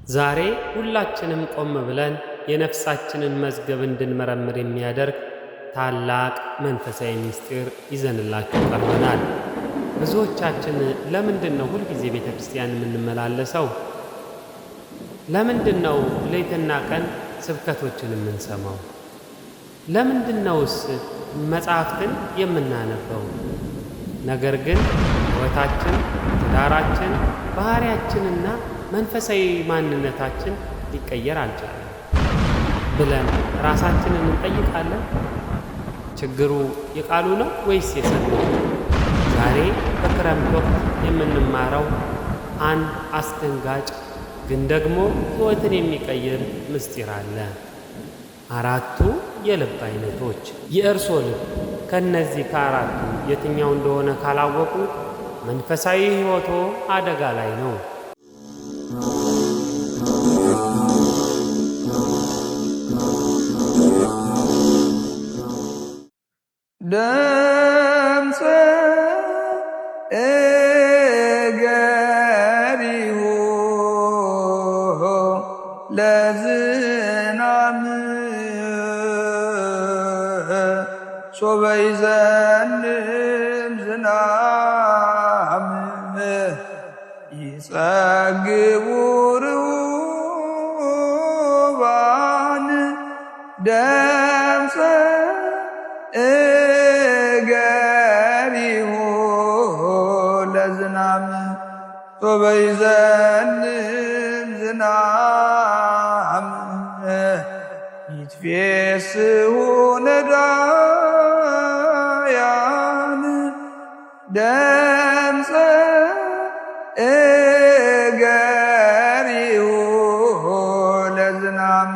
ዛሬ ሁላችንም ቆም ብለን የነፍሳችንን መዝገብ እንድንመረምር የሚያደርግ ታላቅ መንፈሳዊ ምስጢር ይዘንላችሁ ቀርበናል። ብዙዎቻችን ለምንድነው ሁልጊዜ ቤተክርስቲያን የምንመላለሰው? ለምንድነው ሌትና ቀን ስብከቶችን የምንሰማው? ለምንድነውስ መጽሐፍትን የምናነበው? ነገር ግን ሕይወታችን፣ ትዳራችን፣ ባህሪያችንና መንፈሳዊ ማንነታችን ሊቀየር አልቻለም ብለን ራሳችንን እንጠይቃለን። ችግሩ የቃሉ ነው ወይስ የሰው? ዛሬ በክረምት ወቅት የምንማረው አንድ አስደንጋጭ ግን ደግሞ ሕይወትን የሚቀይር ምስጢር አለ። አራቱ የልብ አይነቶች። የእርሶ ልብ ከነዚህ ከአራቱ የትኛው እንደሆነ ካላወቁ መንፈሳዊ ሕይወቶ አደጋ ላይ ነው። ድምፀ እገሪሁ ለዝናም ሶበ ይዘንብ ዝናም ይጸግቡ ርሁባን ድምፀ እገሪሁ ለዝናም ሶበ ይዘንብ ዝናም ይትፌስሑ ነዳያን ድምፀ እገሪሁ ለዝናም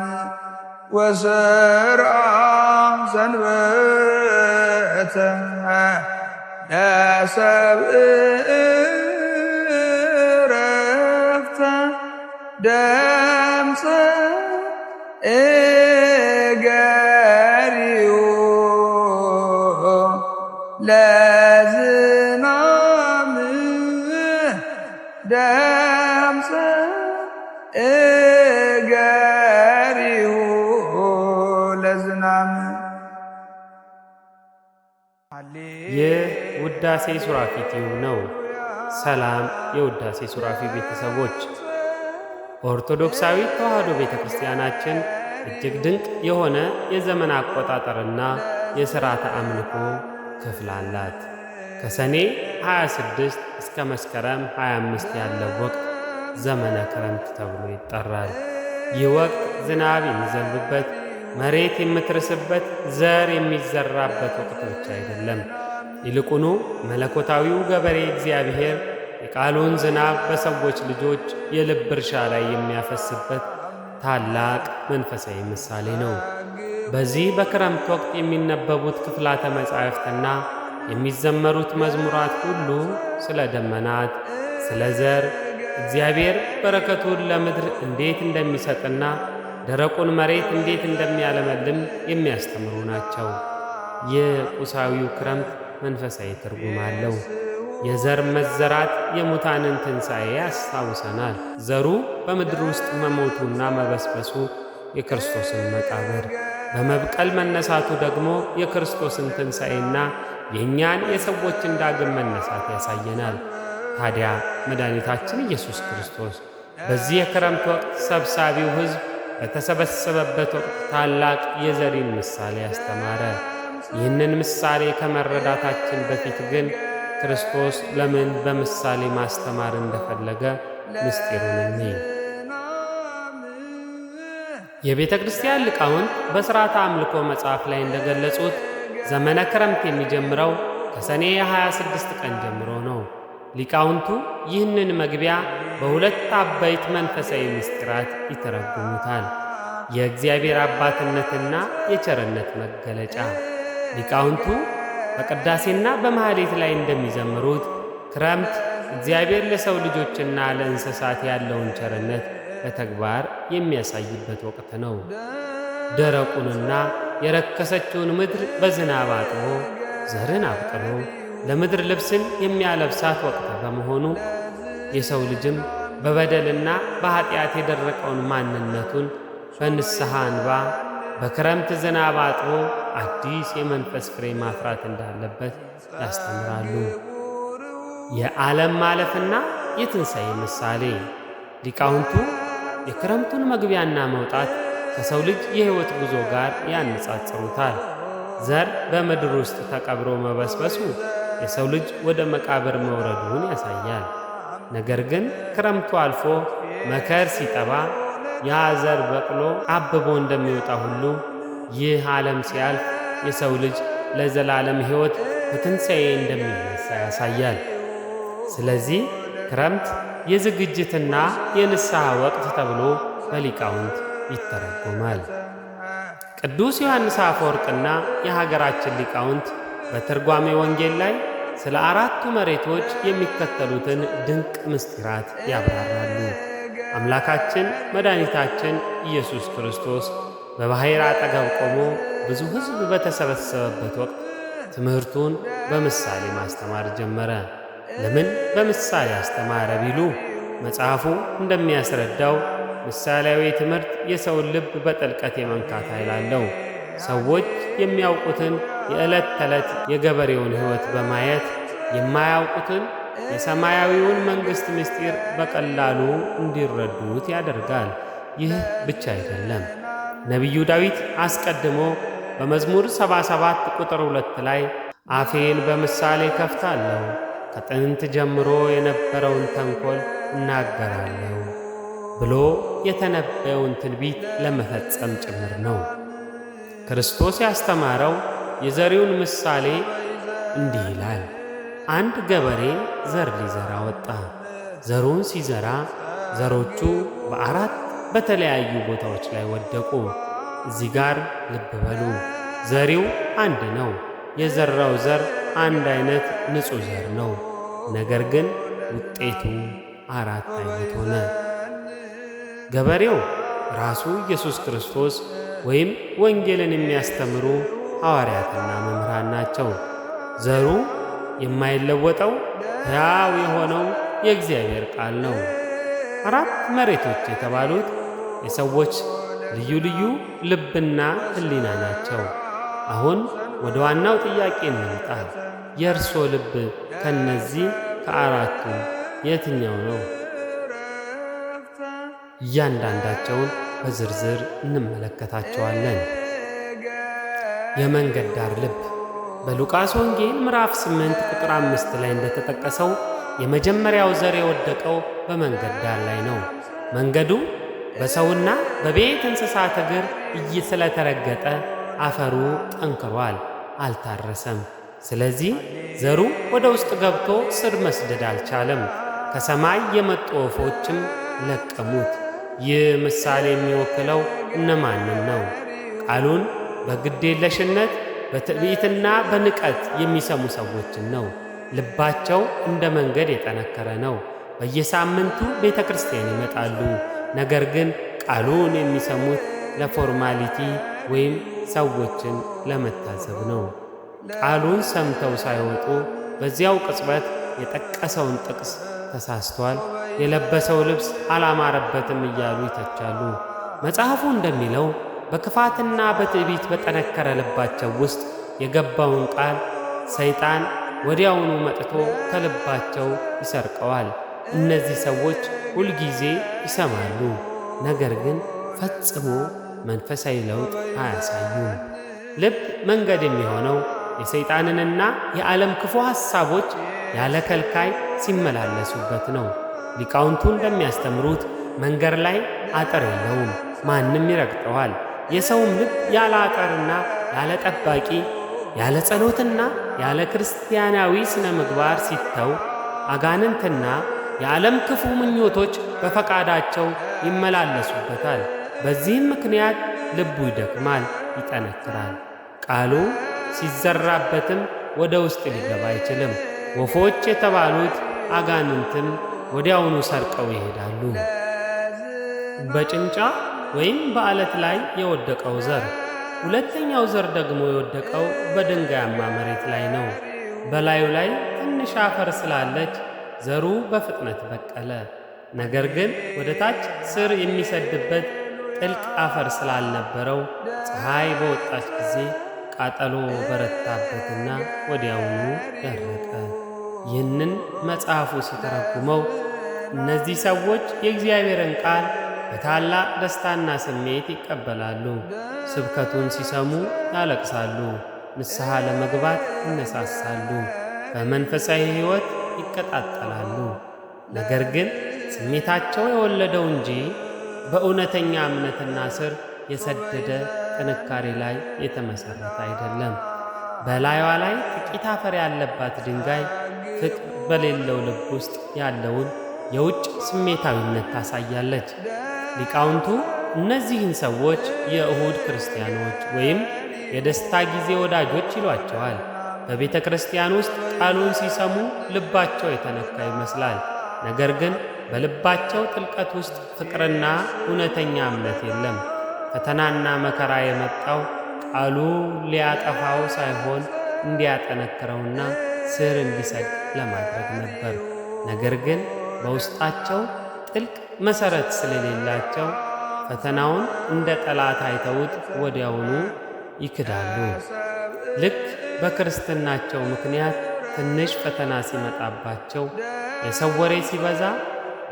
ወሰርዓ ሰንበተ ለሰብእ ዕረፍተ ድምፀ እገሪሁ ለዝናም ድምፀ እገሪሁ ለዝናም። ይህ ውዳሴ ሱራፊ ቲዩብ ነው። ሰላም የውዳሴ ሱራፊ ቤተሰቦች፣ ኦርቶዶክሳዊ ተዋሕዶ ቤተክርስቲያናችን እጅግ ድንቅ የሆነ የዘመን አቆጣጠርና የሥርዓተ አምልኮ ክፍል አላት። ከሰኔ 26 እስከ መስከረም 25 ያለው ወቅት ዘመነ ክረምት ተብሎ ይጠራል። ይህ ወቅት ዝናብ የሚዘንብበት፣ መሬት የምትርስበት፣ ዘር የሚዘራበት ወቅት ብቻ አይደለም። ይልቁኑ መለኮታዊው ገበሬ እግዚአብሔር የቃሉን ዝናብ በሰዎች ልጆች የልብ እርሻ ላይ የሚያፈስበት ታላቅ መንፈሳዊ ምሳሌ ነው። በዚህ በክረምት ወቅት የሚነበቡት ክፍላተ መጻሕፍትና የሚዘመሩት መዝሙራት ሁሉ ስለ ደመናት፣ ስለ ዘር፣ እግዚአብሔር በረከቱን ለምድር እንዴት እንደሚሰጥና ደረቁን መሬት እንዴት እንደሚያለመልም የሚያስተምሩ ናቸው። የቁሳዊው ክረምት መንፈሳዊ ትርጉም አለው። የዘር መዘራት የሙታንን ትንሣኤ ያስታውሰናል። ዘሩ በምድር ውስጥ መሞቱና መበስበሱ የክርስቶስን መቃብር፣ በመብቀል መነሳቱ ደግሞ የክርስቶስን ትንሣኤና የእኛን የሰዎችን ዳግም መነሳት ያሳየናል። ታዲያ መድኃኒታችን ኢየሱስ ክርስቶስ በዚህ የክረምት ወቅት ሰብሳቢው ሕዝብ በተሰበሰበበት ወቅት ታላቅ የዘሪን ምሳሌ ያስተማረ። ይህንን ምሳሌ ከመረዳታችን በፊት ግን ክርስቶስ ለምን በምሳሌ ማስተማር እንደፈለገ ምስጢሩን እንይ። የቤተ ክርስቲያን ሊቃውንት በሥርዓተ አምልኮ መጽሐፍ ላይ እንደገለጹት ዘመነ ክረምት የሚጀምረው ከሰኔ 26 ቀን ጀምሮ ነው። ሊቃውንቱ ይህንን መግቢያ በሁለት አበይት መንፈሳዊ ምስጢራት ይተረጉሙታል። የእግዚአብሔር አባትነትና የቸርነት መገለጫ። ሊቃውንቱ በቅዳሴና በማኅሌት ላይ እንደሚዘምሩት ክረምት እግዚአብሔር ለሰው ልጆችና ለእንስሳት ያለውን ቸርነት በተግባር የሚያሳይበት ወቅት ነው። ደረቁንና የረከሰችውን ምድር በዝናብ አጥቦ ዘርን አብቅሎ ለምድር ልብስን የሚያለብሳት ወቅት በመሆኑ የሰው ልጅም በበደልና በኃጢአት የደረቀውን ማንነቱን በንስሐ እንባ በክረምት ዝናብ አጥቦ አዲስ የመንፈስ ፍሬ ማፍራት እንዳለበት ያስተምራሉ። የዓለም ማለፍና የትንሣኤ ምሳሌ ሊቃውንቱ የክረምቱን መግቢያና መውጣት ከሰው ልጅ የሕይወት ጉዞ ጋር ያነጻጽሩታል። ዘር በምድር ውስጥ ተቀብሮ መበስበሱ የሰው ልጅ ወደ መቃብር መውረዱን ያሳያል። ነገር ግን ክረምቱ አልፎ መከር ሲጠባ ያ ዘር በቅሎ አብቦ እንደሚወጣ ሁሉ ይህ ዓለም ሲያልፍ የሰው ልጅ ለዘላለም ሕይወት በትንሣኤ እንደሚነሳ ያሳያል። ስለዚህ ክረምት የዝግጅትና የንስሐ ወቅት ተብሎ በሊቃውንት ይተረጎማል። ቅዱስ ዮሐንስ አፈወርቅና የሀገራችን ሊቃውንት በትርጓሜ ወንጌል ላይ ስለ አራቱ መሬቶች የሚከተሉትን ድንቅ ምስጢራት ያብራራሉ። አምላካችን መድኃኒታችን ኢየሱስ ክርስቶስ በባሕር አጠገብ ቆሞ ብዙ ሕዝብ በተሰበሰበበት ወቅት ትምህርቱን በምሳሌ ማስተማር ጀመረ። ለምን በምሳሌ አስተማረ ቢሉ መጽሐፉ እንደሚያስረዳው ምሳሌያዊ ትምህርት የሰውን ልብ በጥልቀት የመንካት ኃይል አለው። ሰዎች የሚያውቁትን የዕለት ተዕለት የገበሬውን ሕይወት በማየት የማያውቁትን የሰማያዊውን መንግሥት ምስጢር በቀላሉ እንዲረዱት ያደርጋል። ይህ ብቻ አይደለም። ነቢዩ ዳዊት አስቀድሞ በመዝሙር 77 ቁጥር 2 ላይ አፌን በምሳሌ ከፍታለሁ፣ ከጥንት ጀምሮ የነበረውን ተንኰል እናገራለሁ ብሎ የተነበየውን ትንቢት ለመፈጸም ጭምር ነው። ክርስቶስ ያስተማረው የዘሪውን ምሳሌ እንዲህ ይላል። አንድ ገበሬ ዘር ሊዘራ ወጣ። ዘሩን ሲዘራ ዘሮቹ በአራት በተለያዩ ቦታዎች ላይ ወደቁ። እዚህ ጋር ልብ በሉ፣ ዘሪው አንድ ነው። የዘራው ዘር አንድ አይነት ንጹሕ ዘር ነው። ነገር ግን ውጤቱ አራት አይነት ሆነ። ገበሬው ራሱ ኢየሱስ ክርስቶስ ወይም ወንጌልን የሚያስተምሩ ሐዋርያትና መምህራን ናቸው። ዘሩ የማይለወጠው ሕያው የሆነው የእግዚአብሔር ቃል ነው። አራት መሬቶች የተባሉት የሰዎች ልዩ ልዩ ልብና ሕሊና ናቸው። አሁን ወደ ዋናው ጥያቄ እንምጣ። የእርሶ ልብ ከነዚህ ከአራቱ የትኛው ነው? እያንዳንዳቸውን በዝርዝር እንመለከታቸዋለን። የመንገድ ዳር ልብ በሉቃስ ወንጌል ምዕራፍ 8 ቁጥር 5 ላይ እንደተጠቀሰው የመጀመሪያው ዘር የወደቀው በመንገድ ዳር ላይ ነው። መንገዱ በሰውና በቤት እንስሳት እግር ስለተረገጠ አፈሩ ጠንክሯል፣ አልታረሰም። ስለዚህ ዘሩ ወደ ውስጥ ገብቶ ስር መስደድ አልቻለም። ከሰማይ የመጡ ወፎችም ለቀሙት። ይህ ምሳሌ የሚወክለው እነማንን ነው? ቃሉን በግዴለሽነት በትዕቢትና በንቀት የሚሰሙ ሰዎችን ነው። ልባቸው እንደ መንገድ የጠነከረ ነው። በየሳምንቱ ቤተ ክርስቲያን ይመጣሉ። ነገር ግን ቃሉን የሚሰሙት ለፎርማሊቲ ወይም ሰዎችን ለመታዘብ ነው። ቃሉን ሰምተው ሳይወጡ በዚያው ቅጽበት የጠቀሰውን ጥቅስ ተሳስቷል፣ የለበሰው ልብስ አላማረበትም እያሉ ይተቻሉ። መጽሐፉ እንደሚለው በክፋትና በትዕቢት በጠነከረ ልባቸው ውስጥ የገባውን ቃል ሰይጣን ወዲያውኑ መጥቶ ከልባቸው ይሰርቀዋል። እነዚህ ሰዎች ሁልጊዜ ይሰማሉ፣ ነገር ግን ፈጽሞ መንፈሳዊ ለውጥ አያሳዩም። ልብ መንገድ የሚሆነው የሰይጣንንና የዓለም ክፉ ሐሳቦች ያለ ከልካይ ሲመላለሱበት ነው። ሊቃውንቱ እንደሚያስተምሩት መንገድ ላይ አጥር የለውም፣ ማንም ይረግጠዋል። የሰውም ልብ ያለ አጥርና ያለ ጠባቂ፣ ያለ ጸሎትና ያለ ክርስቲያናዊ ስነ ምግባር ሲተው አጋንንትና የዓለም ክፉ ምኞቶች በፈቃዳቸው ይመላለሱበታል። በዚህም ምክንያት ልቡ ይደክማል፣ ይጠነክራል። ቃሉ ሲዘራበትም ወደ ውስጥ ሊገባ አይችልም። ወፎች የተባሉት አጋንንትም ወዲያውኑ ሰርቀው ይሄዳሉ። በጭንጫ ወይም በዓለት ላይ የወደቀው ዘር። ሁለተኛው ዘር ደግሞ የወደቀው በድንጋያማ መሬት ላይ ነው። በላዩ ላይ ትንሽ አፈር ስላለች ዘሩ በፍጥነት በቀለ። ነገር ግን ወደ ታች ስር የሚሰድበት ጥልቅ አፈር ስላልነበረው ፀሐይ በወጣች ጊዜ ቃጠሎ በረታበትና ወዲያውኑ ደረቀ። ይህንን መጽሐፉ ሲተረጉመው እነዚህ ሰዎች የእግዚአብሔርን ቃል በታላቅ ደስታና ስሜት ይቀበላሉ። ስብከቱን ሲሰሙ ያለቅሳሉ፣ ንስሐ ለመግባት ይነሳሳሉ፣ በመንፈሳዊ ሕይወት ይቀጣጠላሉ። ነገር ግን ስሜታቸው የወለደው እንጂ በእውነተኛ እምነትና ስር የሰደደ ጥንካሬ ላይ የተመሠረተ አይደለም። በላዩዋ ላይ ጥቂት አፈር ያለባት ድንጋይ ፍቅር በሌለው ልብ ውስጥ ያለውን የውጭ ስሜታዊነት ታሳያለች። ሊቃውንቱ እነዚህን ሰዎች የእሁድ ክርስቲያኖች ወይም የደስታ ጊዜ ወዳጆች ይሏቸዋል። በቤተ ክርስቲያን ውስጥ ቃሉን ሲሰሙ ልባቸው የተነካ ይመስላል። ነገር ግን በልባቸው ጥልቀት ውስጥ ፍቅርና እውነተኛ እምነት የለም። ፈተናና መከራ የመጣው ቃሉ ሊያጠፋው ሳይሆን እንዲያጠነክረውና ስር እንዲሰድ ለማድረግ ነበር። ነገር ግን በውስጣቸው ጥልቅ መሠረት ስለሌላቸው ፈተናውን እንደ ጠላት አይተውት ወዲያውኑ ይክዳሉ። ልክ በክርስትናቸው ምክንያት ትንሽ ፈተና ሲመጣባቸው፣ የሰው ወሬ ሲበዛ፣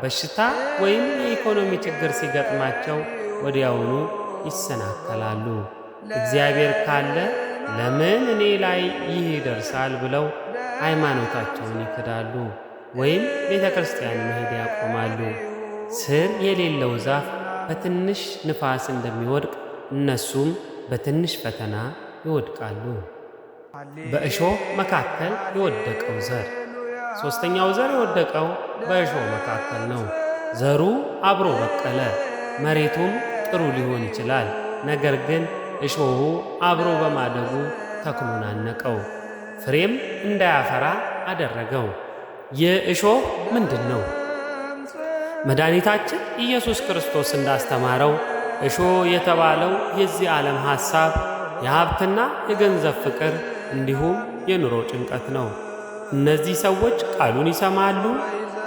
በሽታ ወይም የኢኮኖሚ ችግር ሲገጥማቸው ወዲያውኑ ይሰናከላሉ። እግዚአብሔር ካለ ለምን እኔ ላይ ይህ ይደርሳል ብለው ሃይማኖታቸውን ይክዳሉ ወይም ቤተ ክርስቲያን መሄድ ያቆማሉ። ስር የሌለው ዛፍ በትንሽ ንፋስ እንደሚወድቅ እነሱም በትንሽ ፈተና ይወድቃሉ። በእሾህ መካከል የወደቀው ዘር። ሦስተኛው ዘር የወደቀው በእሾህ መካከል ነው። ዘሩ አብሮ በቀለ። መሬቱም ጥሩ ሊሆን ይችላል። ነገር ግን እሾሁ አብሮ በማደጉ ተክሉን አነቀው፣ ፍሬም እንዳያፈራ አደረገው። ይህ እሾህ ምንድን ነው? መድኃኒታችን ኢየሱስ ክርስቶስ እንዳስተማረው እሾህ የተባለው የዚህ ዓለም ሐሳብ፣ የሀብትና የገንዘብ ፍቅር እንዲሁም የኑሮ ጭንቀት ነው። እነዚህ ሰዎች ቃሉን ይሰማሉ፣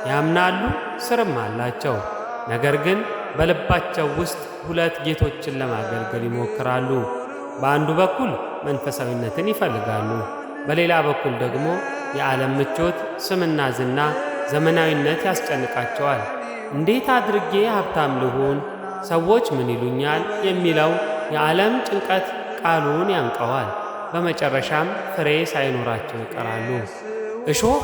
ያምናሉ፣ ስርም አላቸው። ነገር ግን በልባቸው ውስጥ ሁለት ጌቶችን ለማገልገል ይሞክራሉ። በአንዱ በኩል መንፈሳዊነትን ይፈልጋሉ፣ በሌላ በኩል ደግሞ የዓለም ምቾት፣ ስምና ዝና፣ ዘመናዊነት ያስጨንቃቸዋል። እንዴት አድርጌ ሀብታም ልሁን፣ ሰዎች ምን ይሉኛል የሚለው የዓለም ጭንቀት ቃሉን ያንቀዋል። በመጨረሻም ፍሬ ሳይኖራቸው ይቀራሉ። እሾህ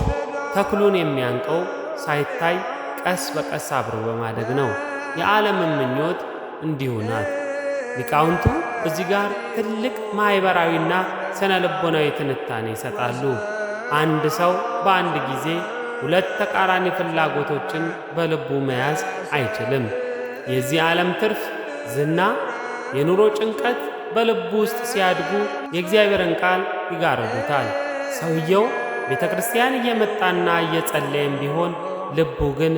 ተክሉን የሚያንቀው ሳይታይ ቀስ በቀስ አብሮ በማደግ ነው። የዓለምን ምኞት እንዲሁ ናት። ሊቃውንቱ እዚህ ጋር ትልቅ ማኅበራዊና ስነ ልቦናዊ ትንታኔ ይሰጣሉ። አንድ ሰው በአንድ ጊዜ ሁለት ተቃራኒ ፍላጎቶችን በልቡ መያዝ አይችልም። የዚህ ዓለም ትርፍ፣ ዝና፣ የኑሮ ጭንቀት በልቡ ውስጥ ሲያድጉ የእግዚአብሔርን ቃል ይጋርዱታል። ሰውየው ቤተ ክርስቲያን እየመጣና እየጸለየም ቢሆን ልቡ ግን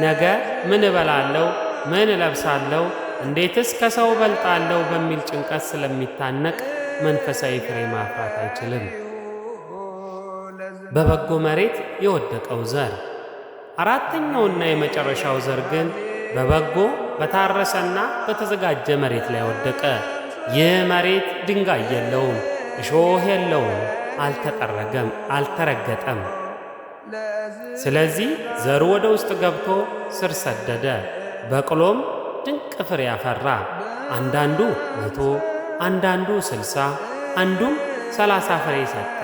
ነገ ምን እበላለሁ፣ ምን እለብሳለሁ፣ እንዴትስ ከሰው እበልጣለሁ በሚል ጭንቀት ስለሚታነቅ መንፈሳዊ ፍሬ ማፍራት አይችልም። በበጎ መሬት የወደቀው ዘር። አራተኛውና የመጨረሻው ዘር ግን በበጎ በታረሰና በተዘጋጀ መሬት ላይ ወደቀ። ይህ መሬት ድንጋይ የለውም፣ እሾህ የለውም፣ አልተረገጠም። ስለዚህ ዘሩ ወደ ውስጥ ገብቶ ስር ሰደደ፣ በቅሎም ድንቅ ፍሬ ያፈራ። አንዳንዱ 100፣ አንዳንዱ 60፣ አንዱም 30 ፍሬ ሰጠ።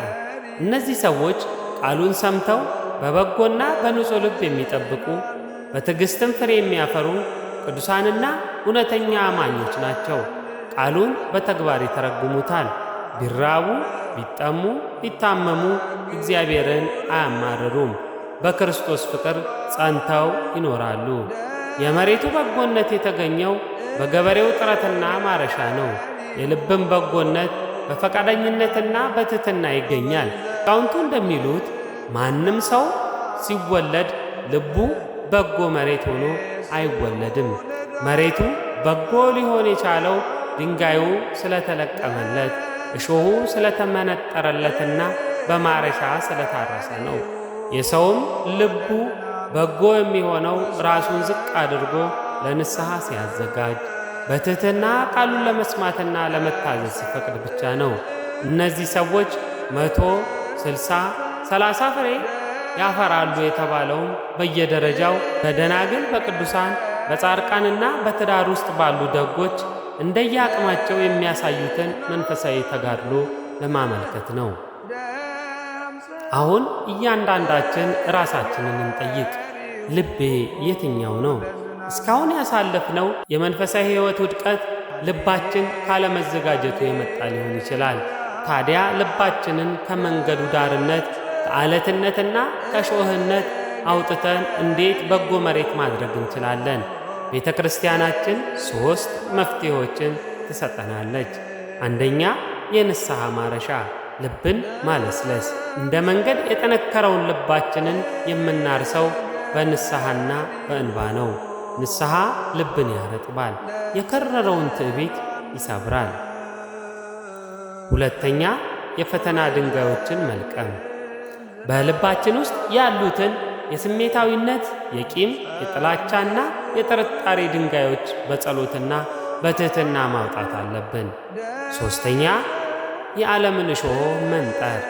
እነዚህ ሰዎች ቃሉን ሰምተው በበጎና በንጹሕ ልብ የሚጠብቁ በትዕግሥትም ፍሬ የሚያፈሩ ቅዱሳንና እውነተኛ አማኞች ናቸው። ቃሉን በተግባር ይተረጉሙታል። ቢራቡ፣ ቢጠሙ፣ ቢታመሙ እግዚአብሔርን አያማርሩም። በክርስቶስ ፍቅር ጸንተው ይኖራሉ። የመሬቱ በጎነት የተገኘው በገበሬው ጥረትና ማረሻ ነው። የልብም በጎነት በፈቃደኝነትና በትሕትና ይገኛል። ሊቃውንቱ እንደሚሉት ማንም ሰው ሲወለድ ልቡ በጎ መሬት ሆኖ አይወለድም። መሬቱ በጎ ሊሆን የቻለው ድንጋዩ ስለተለቀመለት፣ እሾሁ ስለተመነጠረለትና በማረሻ ስለታረሰ ነው። የሰውም ልቡ በጎ የሚሆነው ራሱን ዝቅ አድርጎ ለንስሐ ሲያዘጋጅ በትሕትና ቃሉን ለመስማትና ለመታዘዝ ሲፈቅድ ብቻ ነው። እነዚህ ሰዎች 100፣ 60፣ 30 ፍሬ ያፈራሉ የተባለውም በየደረጃው በደናግል፣ በቅዱሳን፣ በጻድቃንና በትዳር ውስጥ ባሉ ደጎች እንደየአቅማቸው የሚያሳዩትን መንፈሳዊ ተጋድሎ ለማመልከት ነው። አሁን እያንዳንዳችን ራሳችንን እንጠይቅ። ልቤ የትኛው ነው? እስካሁን ያሳለፍነው የመንፈሳዊ ሕይወት ውድቀት ልባችን ካለመዘጋጀቱ የመጣ ሊሆን ይችላል። ታዲያ ልባችንን ከመንገዱ ዳርነት ከዓለትነትና ከሾህነት አውጥተን እንዴት በጎ መሬት ማድረግ እንችላለን? ቤተ ክርስቲያናችን 3 መፍትሄዎችን ትሰጠናለች። አንደኛ፣ የንስሐ ማረሻ ልብን ማለስለስ። እንደ መንገድ የጠነከረውን ልባችንን የምናርሰው በንስሐና በእንባ ነው። ንስሐ ልብን ያረጥባል፣ የከረረውን ትዕቢት ይሰብራል። ሁለተኛ፣ የፈተና ድንጋዮችን መልቀም። በልባችን ውስጥ ያሉትን የስሜታዊነት፣ የቂም፣ የጥላቻና የጥርጣሬ ድንጋዮች በጸሎትና በትሕትና ማውጣት አለብን። ሦስተኛ፣ የዓለምን እሾህ መንጠር።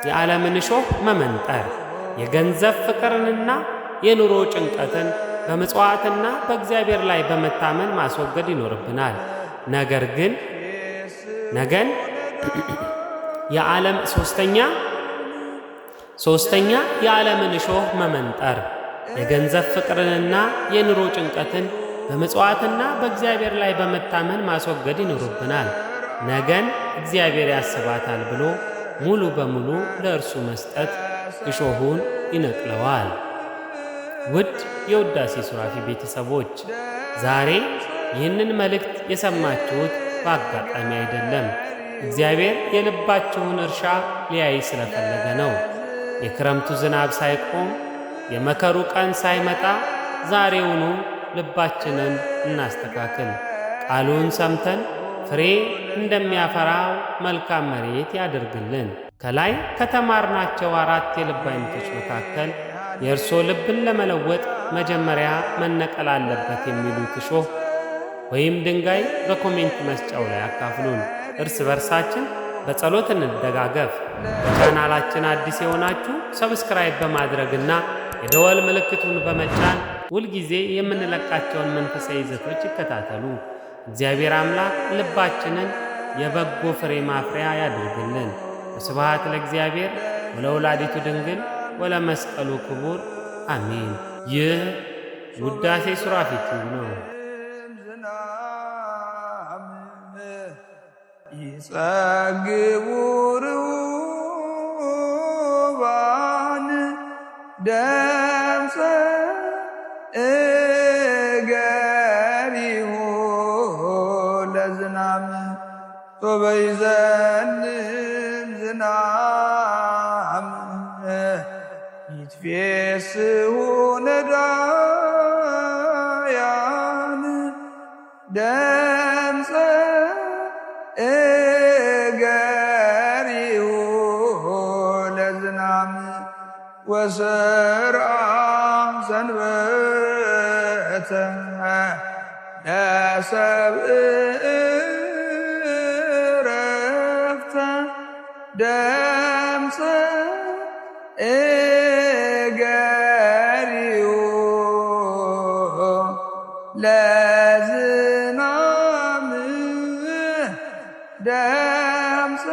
የዓለምን እሾህ መመንጠር የገንዘብ ፍቅርንና የኑሮ ጭንቀትን በምጽዋትና በእግዚአብሔር ላይ በመታመን ማስወገድ ይኖርብናል። ነገር ግን ሶስተኛ የዓለምን እሾህ መመንጠር የገንዘብ ፍቅርንና የኑሮ ጭንቀትን በምጽዋትና በእግዚአብሔር ላይ በመታመን ማስወገድ ይኖርብናል። ነገን እግዚአብሔር ያስባታል ብሎ ሙሉ በሙሉ ለእርሱ መስጠት እሾሁን ይነቅለዋል። ውድ የውዳሴ ሱራፌ ቤተሰቦች፣ ዛሬ ይህንን መልእክት የሰማችሁት በአጋጣሚ አይደለም። እግዚአብሔር የልባችሁን እርሻ ሊያይ ስለፈለገ ነው። የክረምቱ ዝናብ ሳይቆም የመከሩ ቀን ሳይመጣ ዛሬውኑ ልባችንን እናስተካክል። ቃሉን ሰምተን ፍሬ እንደሚያፈራው መልካም መሬት ያደርግልን። ከላይ ከተማርናቸው 4 የልብ አይነቶች መካከል የእርሶ ልብን ለመለወጥ መጀመሪያ መነቀል አለበት የሚሉት እሾህ ወይም ድንጋይ በኮሜንት መስጫው ላይ አካፍሉን። እርስ በርሳችን በጸሎት እንደጋገፍ። በቻናላችን አዲስ የሆናችሁ ሰብስክራይብ በማድረግና የደወል ምልክቱን በመጫን ሁልጊዜ የምንለቃቸውን መንፈሳዊ ይዘቶች ይከታተሉ። እግዚአብሔር አምላክ ልባችንን የበጎ ፍሬ ማፍሪያ ያድርግልን። ወስብሐት ለእግዚአብሔር ወለወላዲቱ ድንግል ወለመስቀሉ ክቡር አሜን። ይህ ውዳሴ ሱራፌ ነው። ይጸግቡ ርሁባን ደምፀ እገሪሁ ለዝናም ሶበ ይዘንብ ዝናም ይትፌስሑ ነዳያን ደምፀ እገሪሁ ለዝናም ወሰርዓ ሰንበተ ለሰብእ ዕረፍተ ደምፀ እገሪሁ ለዝናም ደምፀ